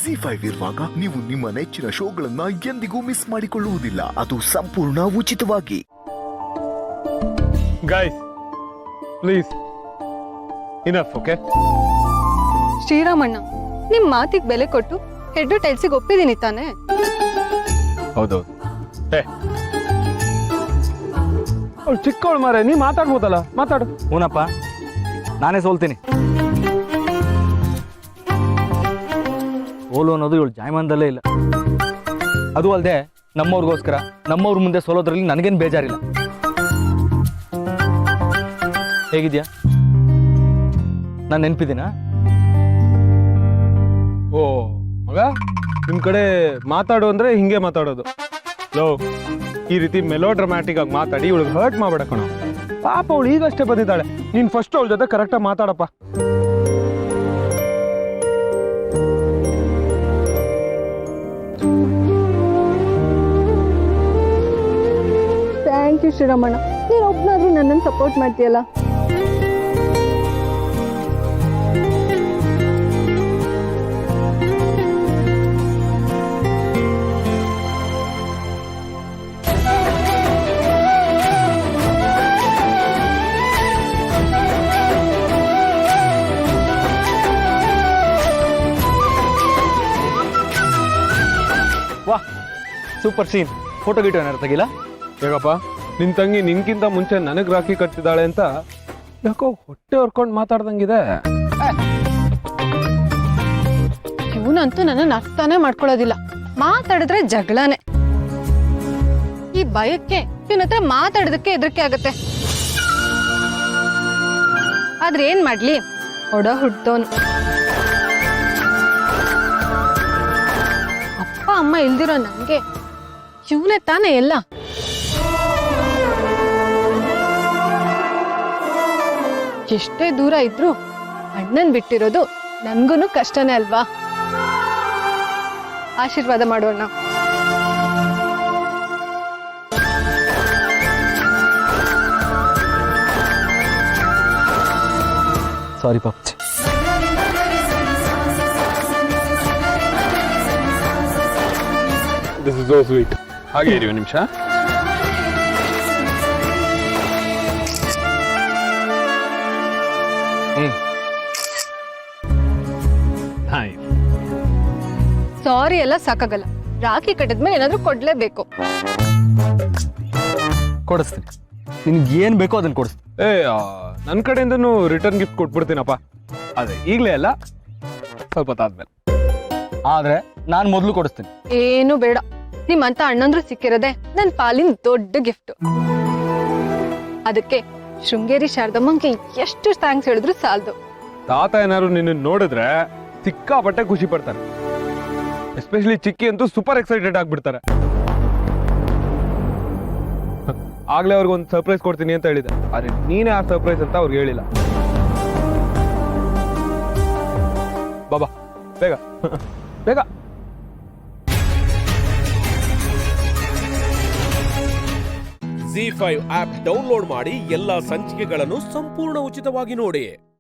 ZEE5 ಇರುವಾಗ ನೀವು ನಿಮ್ಮ ನೆಚ್ಚಿನ ಶೋಗಳನ್ನ ಎಂದಿಗೂ ಮಿಸ್ ಮಾಡಿಕೊಳ್ಳುವುದಿಲ್ಲ. ಅದು ಸಂಪೂರ್ಣ ಉಚಿತವಾಗಿ. Guys please enough. ಓಕೆ ಶ್ರೀರಾಮಣ್ಣ, ನಿಮ್ ಮಾತಿಗೆ ಬೆಲೆ ಕೊಟ್ಟು ಹೆಡ್ ಟೈಲ್ಸಿಗೆ ಒಪ್ಪಿದೀನಿ ತಾನೆ? ಹೌದೌದು. ಅವ್ಳು ಚಿಕ್ಕವಳು ಮಾರೆ, ನೀ ಮಾತಾಡ್ಬೋದಲ್ಲ, ಮಾತಾಡು. ಹೂನಪ್ಪ, ನಾನೇ ಸೋಲ್ತೀನಿ. ಸೋಲು ಅನ್ನೋದು ಇವಳು ಜಾಯಮಾನದಲ್ಲೇ ಇಲ್ಲ. ಅದು ಅಲ್ಲದೆ ನಮ್ಮವ್ರಿಗೋಸ್ಕರ ನಮ್ಮವ್ರ ಮುಂದೆ ಸೋಲೋದ್ರಲ್ಲಿ ನನಗೇನು ಬೇಜಾರಿಲ್ಲ. ಹೇಗಿದ್ಯಾ? ನಾನು ನೆನಪಿದ್ದೀನಾ? ಓ ಮಗ, ನಿಮ್ ಕಡೆ ಮಾತಾಡು ಅಂದ್ರೆ ಹಿಂಗೆ ಮಾತಾಡೋದು. ಲೋ, ಈ ರೀತಿ ಮೆಲೋ ಡ್ರಾಮ್ಯಾಟಿಕ್ ಆಗಿ ಮಾತಾಡಿ ಇವಳಿಗೆ ಹರ್ಟ್ ಮಾಡಬೇಡ ಕಣ. ಪಾಪ ಅವಳು ಈಗಷ್ಟೇ ಬಂದಿದ್ದಾಳೆ. ನೀನ್ ಫಸ್ಟ್ ಅವಳ ಜೊತೆ ಕರೆಕ್ಟಾಗಿ ಮಾತಾಡಪ್ಪ. ಥ್ಯಾಂಕ್ ಯು ಶ್ರೀರಾಮಣ್ಣ, ನೀನು ಒಬ್ಬನಾದ್ರೂ ನನ್ನನ್ನು ಸಪೋರ್ಟ್ ಮಾಡ್ತೀಯಲ್ಲ. ವಾ, ಸೂಪರ್ ಸೀನ್. ಫೋಟೋ ಗಿಟೋ ಏನಾರು ತೆಗಿಲ್ಲ? ಹೇಗಪ್ಪ, ನಿನ್ ತಂಗಿ ನಿನ್ಕಿಂತ ಮುಂಚೆ ನನಗ್ ರಾಖಿ ಕಟ್ತಿದ್ದಾಳೆ ಅಂತ ಯಾಕೋ ಹೊಟ್ಟೆ ಹೊರ್ಕೊಂಡು ಮಾತಾಡ್ದಂಗಿದೆ. ಇವನಂತೂ ನನ್ನನ್ನು ಅರ್ಥನೇ ಮಾಡ್ಕೊಳ್ಳೋದಿಲ್ಲ. ಮಾತಾಡಿದ್ರೆ ಜಗಳನೆ. ಈ ಭಯಕ್ಕೆ ಇವನ ಹತ್ರ ಮಾತಾಡೋದಕ್ಕೆ ಹೆದರಿಕೆ ಆಗತ್ತೆ. ಆದ್ರೆ ಏನ್ ಮಾಡ್ಲಿ, ಒಡ ಹುಟ್ಟೋನು. ಅಪ್ಪ ಅಮ್ಮ ಇಲ್ದಿರೋ ನಂಗೆ ಇವನೇ ತಾನೇ ಎಲ್ಲ. ಎಷ್ಟೇ ದೂರ ಇದ್ರು ಅಣ್ಣನ್ ಬಿಟ್ಟಿರೋದು ನನ್ಗೂನು ಕಷ್ಟನೇ ಅಲ್ವಾ? ಆಶೀರ್ವಾದ ಮಾಡೋಣ. ಸಾರಿ ಪಾಪ್ಚಿ. This is so sweet. ಹಾಗೆ ಇರಿ ಒಂದು ನಿಮಿಷ. ಸಾರಿ ಎಲ್ಲ ಸಾಕಾಗಲ್ಲ. ರಾಖಿ ಕಟ್ಟಿದ್ಮೇಲೆ ಏನಾದ್ರೂ ಕೊಡ್ಲೇಬೇಕು. ಕೊಡಿಸ್ತೀನಿ, ನಿನ್ಗೆ ಏನ್ ಬೇಕೋ ಅದನ್ನ ಕೊಡಿಸ್ತೀನಿ. ನನ್ನ ಕಡೆಯಿಂದನೂ ರಿಟರ್ನ್ ಗಿಫ್ಟ್ ಕೊಟ್ಬಿಡ್ತೀನಪ್ಪ. ಅದೇ ಈಗಲೇ ಅಲ್ಲ, ಸ್ವಲ್ಪ ಹೊತ್ತಾದ್ಮೇಲೆ. ಆದ್ರೆ ನಾನು ಮೊದಲು ಕೊಡಿಸ್ತೀನಿ. ಏನು ಬೇಡ, ನಿಮ್ಮಂತ ಅಣ್ಣಂದ್ರು ಸಿಕ್ಕಿರೋದೆ ನನ್ ಪಾಲಿನ ದೊಡ್ಡ ಗಿಫ್ಟ್. ಅದಕ್ಕೆ ಶೃಂಗೇರಿ ಶಾರದಮ್ಮಂಗೆ ಎಷ್ಟು ಥ್ಯಾಂಕ್ಸ್ ಹೇಳಿದ್ರು ಸಾಲದು. ತಾತ ಏನಾದ್ರು ನಿನ್ನ ನೋಡಿದ್ರೆ ಸಿಕ್ಕಾಪಟ್ಟೆ ಖುಷಿ ಪಡ್ತಾರೆ. ಎಸ್ಪೆಷಲಿ ಚಿಕ್ಕಿ ಅಂತೂ ಸೂಪರ್ ಎಕ್ಸೈಟೆಡ್ ಆಗ್ಬಿಡ್ತಾರೆ. ಆಗ್ಲೇ ಅವ್ರಿಗೆ ಒಂದು ಸರ್ಪ್ರೈಸ್ ಕೊಡ್ತೀನಿ ಅಂತ ಹೇಳಿದೆ. ಆದ್ರೆ ನೀನೇ ಆ ಸರ್ಪ್ರೈಸ್ ಅಂತ ಅವ್ರಿಗೆ ಹೇಳಿಲ್ಲ. ಬಾಬಾ, ಬೇಗ ಬೇಗ. ZEE5 ಆಪ್ ಡೌನ್ಲೋಡ್ ಮಾಡಿ ಎಲ್ಲಾ ಸಂಚಿಕೆಗಳನ್ನು ಸಂಪೂರ್ಣ ಉಚಿತವಾಗಿ ನೋಡಿ.